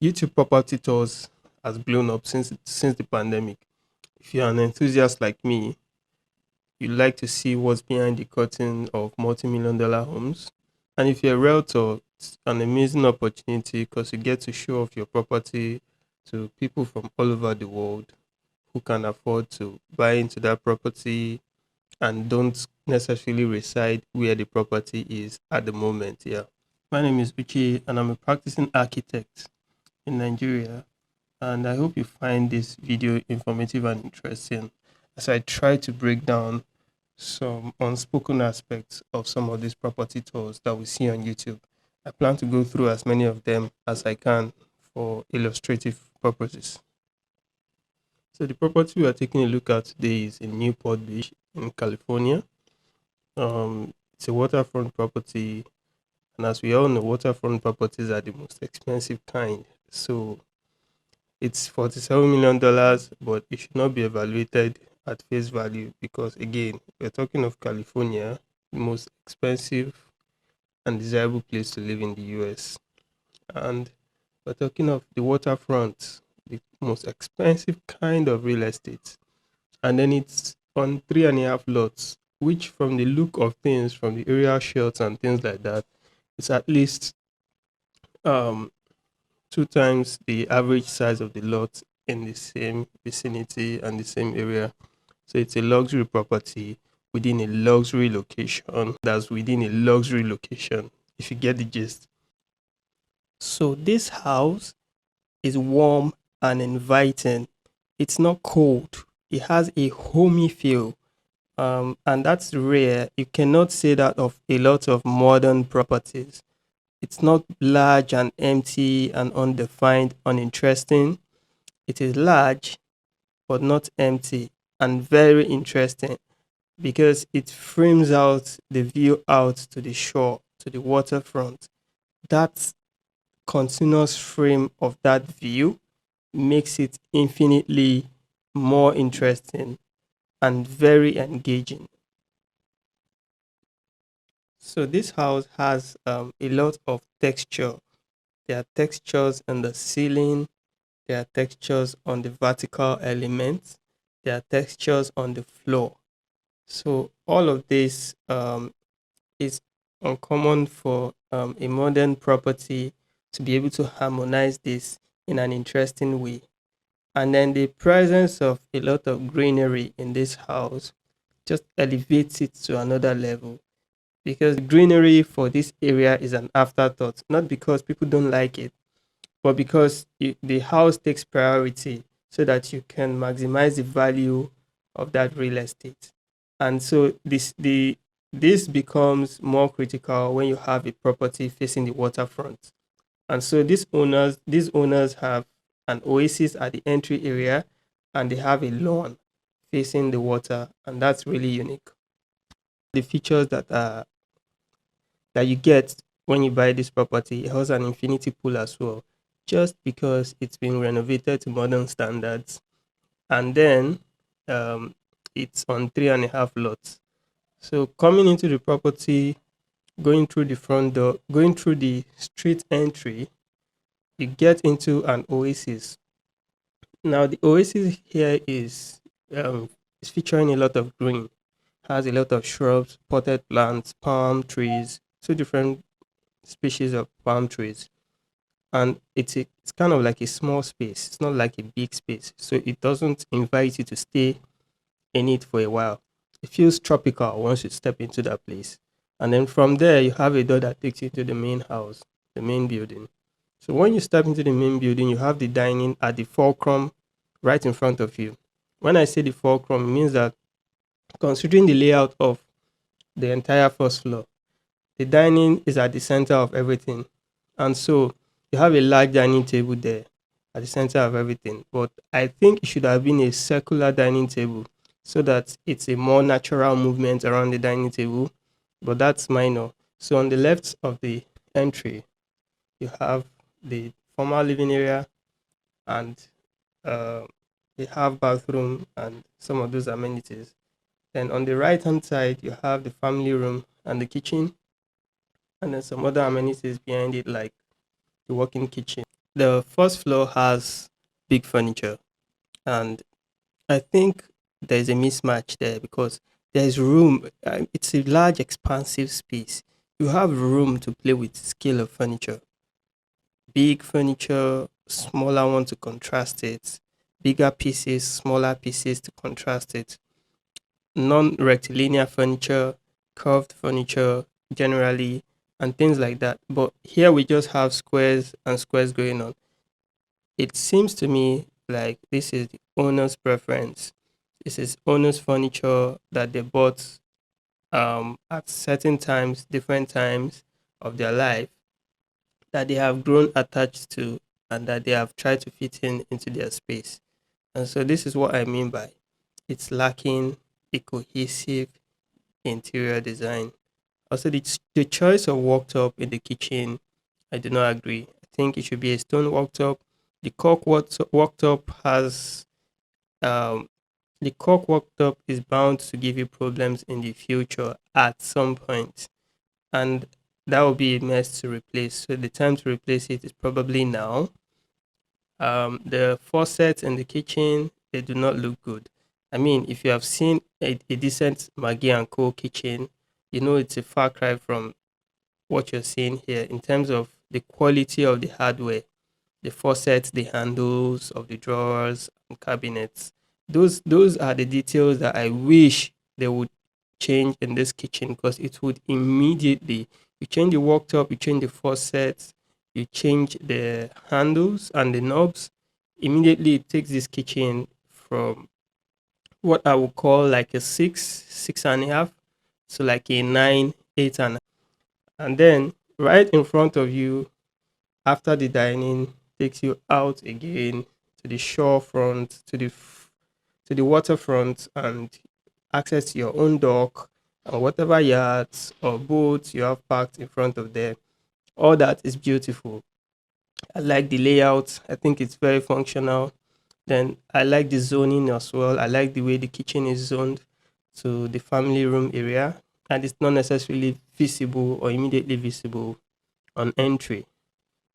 YouTube property tours has blown up since the pandemic. If you're an enthusiast like me, you like to see what's behind the curtain of multi-million dollar homes. And if you're a realtor, it's an amazing opportunity because you get to show off your property to people from all over the world who can afford to buy into that property and don't necessarily reside where the property is at the moment. Yeah. My name is Uchi and I'm a practicing architect in Nigeria. And I hope you find this video informative and interesting as I try to break down some unspoken aspects of some of these property tours that we see on YouTube. I plan to go through as many of them as I can for illustrative purposes. So the property we are taking a look at today is in Newport Beach in California. It's a waterfront property, and as we all know, waterfront properties are the most expensive kind. So it's $47 million, but it should not be evaluated at face value because, again, we're talking of California, the most expensive and desirable place to live in the US. And we're talking of the waterfront, the most expensive kind of real estate. And then it's on 3.5 lots, which, from the look of things, from the area shots and things like that, it's at least um, two times the average size of the lot in the same vicinity and the same area. So it's a luxury property within a luxury location. That's within a luxury location, if you get the gist. So this house is warm and inviting. It's not cold. It has a homey feel. And that's rare. You cannot say that of a lot of modern properties. It's not large and empty and undefined, uninteresting. It is large but not empty and very interesting because it frames out the view out to the shore, to the waterfront. That continuous frame of that view makes it infinitely more interesting and very engaging. So this house has a lot of texture. There are textures in the ceiling. There are textures on the vertical elements. There are textures on the floor. So all of this is uncommon for a modern property to be able to harmonize this in an interesting way. And then the presence of a lot of greenery in this house just elevates it to another level because greenery for this area is an afterthought, not because people don't like it, but because the house takes priority so that you can maximize the value of that real estate. And so this becomes more critical when you have a property facing the waterfront. And so these owners have an oasis at the entry area and they have a lawn facing the water, and that's really unique. The features that you get when you buy this property, it has an infinity pool as well, just because it's been renovated to modern standards. And then um, it's on 3.5 lots. So coming into the property, going through the front door, going through the street entry, you get into an oasis. Now the oasis here is featuring a lot of green, has a lot of shrubs, potted plants, palm trees, two different species of palm trees, and it's kind of like a small space. It's not like a big space, so it doesn't invite you to stay in it for a while. It feels tropical once you step into that place, and then from there you have a door that takes you to the main house, the main building. So when you step into the main building, you have the dining at the fulcrum right in front of you. When I say the fulcrum, it means that considering the layout of the entire first floor, the dining is at the center of everything. And so you have a large dining table there at the center of everything. But I think it should have been a circular dining table so that it's a more natural movement around the dining table. But that's minor. So on the left of the entry, you have the formal living area and uh, they have bathroom and some of those amenities. Then on the right hand side, you have the family room and the kitchen, and then some other amenities behind it, like the working kitchen. The first floor has big furniture, and I think there's a mismatch there because there's room. It's a large, expansive space. You have room to play with scale of furniture, big furniture, smaller one to contrast it, bigger pieces, smaller pieces to contrast it, non-rectilinear furniture, curved furniture generally, and things like that. But here we just have squares and squares going on. It seems to me like this is the owner's preference. This is owner's furniture that they bought at certain times, different times of their life, that they have grown attached to, and that they have tried to fit in into their space. And so this is what I mean by it's lacking a cohesive interior design. Also, the choice of worktop in the kitchen, I do not agree. I think it should be a stone worktop. The worktop has um, the cork worktop is bound to give you problems in the future at some point, and that will be a mess to replace. So the time to replace it is probably now. The faucets in the kitchen, they do not look good. I mean, if you have seen a decent Maggie and Co kitchen, you know it's a far cry from what you're seeing here in terms of the quality of the hardware, the faucets, the handles of the drawers and cabinets. Those are the details that I wish they would change in this kitchen because it would immediately you change the worktop, you change the faucets, you change the handles and the knobs. Immediately it takes this kitchen from what I would call like a six and a half, so like a nine, eight and then right in front of you after the dining takes you out again to the shore front, to the waterfront, and access to your own dock and whatever yachts or boats you have parked in front of there. All that is beautiful. I like the layout. I think it's very functional. Then I like the zoning as well. I like the way the kitchen is zoned to the family room area, and it's not necessarily visible or immediately visible on entry.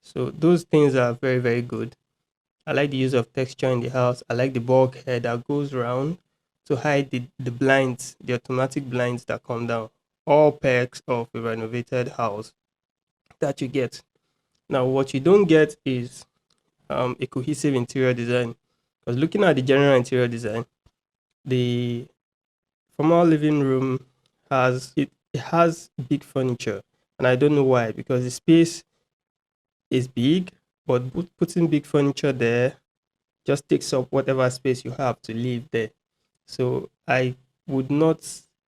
So those things are very, very good. I like the use of texture in the house. I like the bulkhead that goes around to hide the blinds, the automatic blinds that come down. All perks of a renovated house that you get. Now, what you don't get is a cohesive interior design. Because looking at the general interior design, the formal living room it has big furniture, and I don't know why. Because the space is big, but putting big furniture there just takes up whatever space you have to live there. So I would not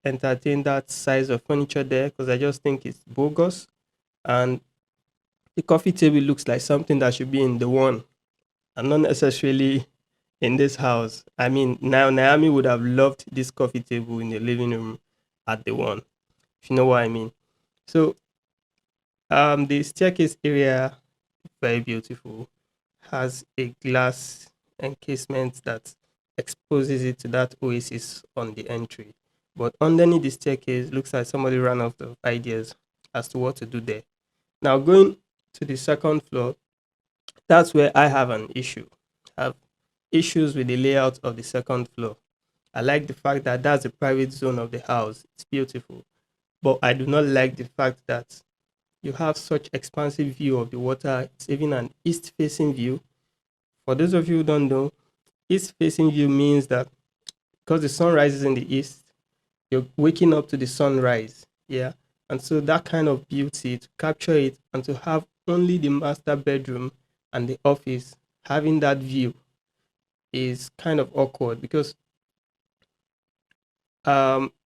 entertain that size of furniture there because I just think it's bogus. And the coffee table looks like something that should be in the one and not necessarily in this house. I mean, now Naomi would have loved this coffee table in the living room at the one, if you know what I mean. So the staircase area, very beautiful, has a glass encasement that exposes it to that oasis on the entry. But underneath the staircase looks like somebody ran out of ideas as to what to do there. Now going to the second floor, that's where I have an issue. I have issues with the layout of the second floor. I like the fact that that's a private zone of the house. It's beautiful. But I do not like the fact that you have such expansive view of the water. It's even an east facing view. For those of you who don't know, east facing view means that because the sun rises in the east, you're waking up to the sunrise. Yeah. And so that kind of beauty, to capture it and to have only the master bedroom and the office having that view is kind of awkward because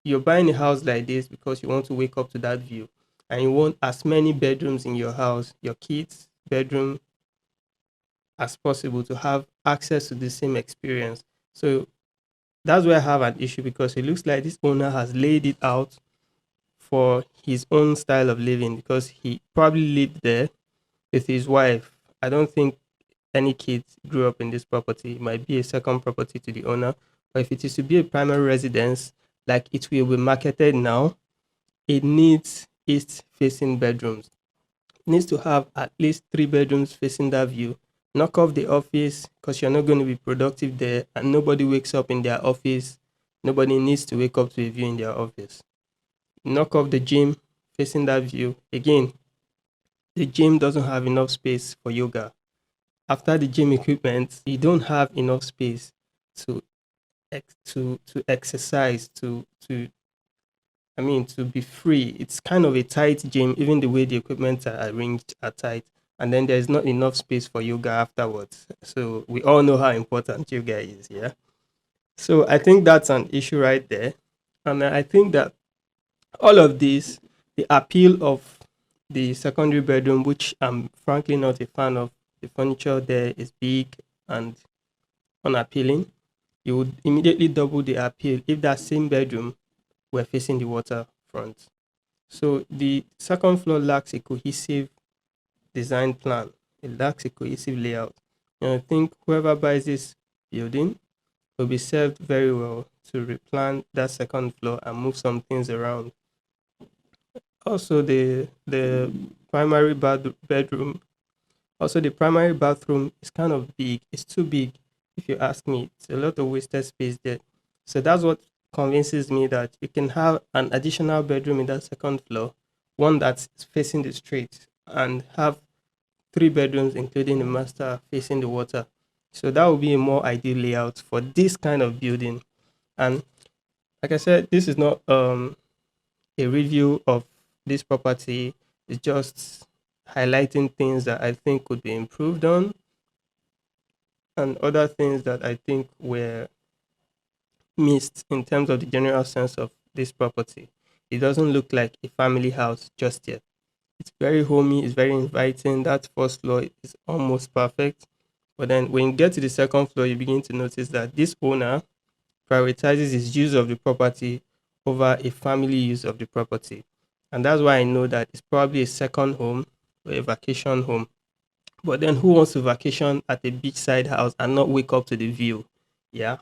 you're buying a house like this because you want to wake up to that view and you want as many bedrooms in your house, your kids' bedroom as possible to have access to the same experience. So that's where I have an issue because it looks like this owner has laid it out for his own style of living because he probably lived there with his wife. I don't think any kids grew up in this property. It might be a second property to the owner. But if it is to be a primary residence, like it will be marketed now, it needs east facing bedrooms. It needs to have at least three bedrooms facing that view Knock off the office because you're not going to be productive there, and nobody wakes up in their office. Nobody needs to wake up to a view in their office. Knock off the gym facing that view. Again, the gym doesn't have enough space for yoga. After the gym equipment, you don't have enough space to to exercise, to be free. It's kind of a tight gym, even the way the equipment are arranged are tight. And then there's not enough space for yoga afterwards. So we all know how important yoga is, yeah. So I think that's an issue right there. And I think that all of this, the appeal of the secondary bedroom, which I'm frankly not a fan of, the furniture there is big and unappealing. You would immediately double the appeal if that same bedroom were facing the waterfront. So the second floor lacks a cohesive design plan. It lacks a cohesive layout. And I think whoever buys this building will be served very well to replan that second floor and move some things around. Also, the primary bedroom. Also, the primary bathroom is kind of big. It's too big, if you ask me. It's a lot of wasted space there. So that's what convinces me that you can have an additional bedroom in that second floor, one that's facing the street, and have three bedrooms, including the master, facing the water. So that would be a more ideal layout for this kind of building. And like I said, this is not a review of this property. It's just highlighting things that I think could be improved on and other things that I think were missed in terms of the general sense of this property. It doesn't look like a family house just yet. It's very homey, it's very inviting. That first floor is almost perfect. But then when you get to the second floor, you begin to notice that this owner prioritizes his use of the property over a family use of the property. And that's why I know that it's probably a second home or a vacation home. But then who wants to vacation at a beachside house and not wake up to the view? Yeah,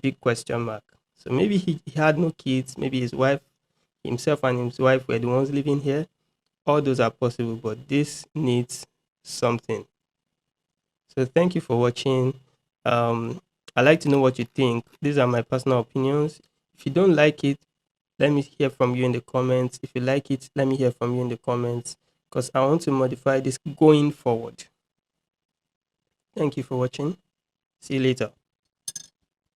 big question mark. So maybe he had no kids, maybe his wife, himself and his wife were the ones living here. All those are possible, but this needs something. So thank you for watching. Um, I like to know what you think. These are my personal opinions. If you don't like it, let me hear from you in the comments. If you like it, let me hear from you in the comments because I want to modify this going forward. Thank you for watching. See you later.